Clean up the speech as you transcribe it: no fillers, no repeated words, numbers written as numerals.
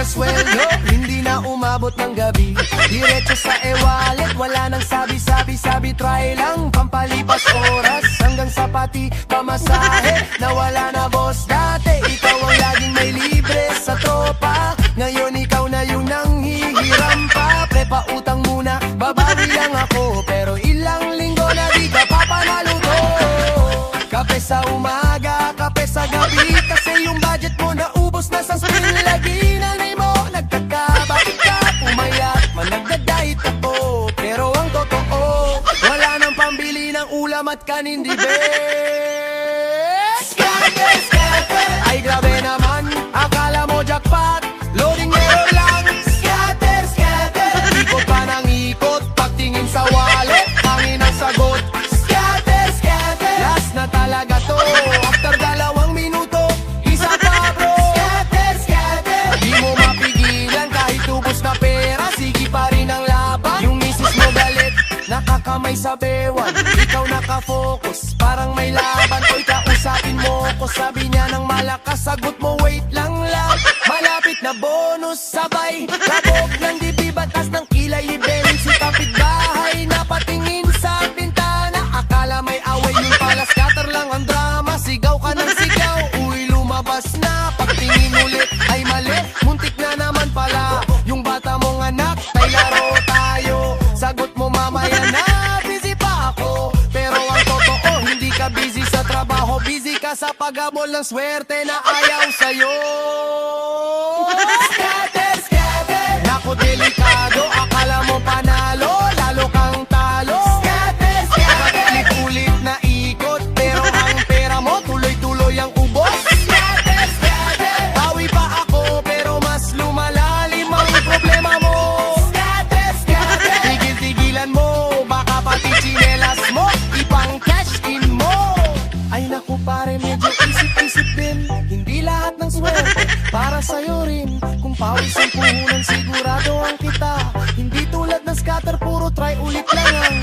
sweldo, hindi na umabot ng gabi. Diretso sa e-wallet, wala nang sabi-sabi-sabi. Try lang, pampalipas oras hanggang sa pati pamasahe. Nawala na boss dati, ikaw ang laging may libre sa tropa. Ngayon ikaw na yung nanghihiram pa. Prepa utang muna, babawi lang ako. Pero ilang linggo na di ka papanalo to. Kape sa umaga, kape sa gabi. Kasi yung budget mo naubos na sa spill. Lagi nanay mo nagkakabait ka. Pumayat, man nagdadahit ako. Pero ang totoo, wala nang pambili ng ulam at kanin, di be? Scatter, scatter. Ay grabe naman, akala mo jackpot. Loading error lang. Scatter, scatter. Ikot pa ng ikot, pagtingin sa wallet, hangin ang sagot. Scatter, scatter. Last na talaga to. After 2 minuto, isa pa bro. Scatter, scatter. Di mo mapigilan kahit ubos na pera. Sige pa rin ang laban. Yung misis mo galit, nakakamay sa bewan. Ikaw nakafocus, parang may laban. Ko'y kausapin mo ko, sabi niya ng malakas. Sagot mo wait lang. Malapit na bonus, sabay labog ng dibi, batas ng kilay. Ibelin si kapitbahay na patingin sa bintana. Akala may away, yung pala scatter lang ang drama. Sigaw ka ng sigaw, uy lumabas na. Pagtingin ulit ay mali, muntik na naman pala. Yung bata mong anak, tay laro tayo. Sagot mo mamaya na, busy pa ako. Pero ang totoo, hindi ka busy sa trabaho. Busy ka sa paghabol ng swerte na ayaw sa'yo. Scatter, scatter. Naku delikado, akala mo panalo, lalo kang talo. Scatter, scatter. Ulit na ikot, pero ang pera mo tuloy-tuloy ang ubos. Scatter, scatter. Bawi pa ako, pero mas lumalalim ang problema mo. Scatter, scatter. Tigil-tigilan mo, baka pati chinelas mo ipang cash in mo. Ay naku pare, medyo isip-isip din. Hindi lahat ng swerte para sa'yo rin. Kung pawis ang puhunan, sigurado ang kita. Hindi tulad ng scatter, puro try ulit lang ang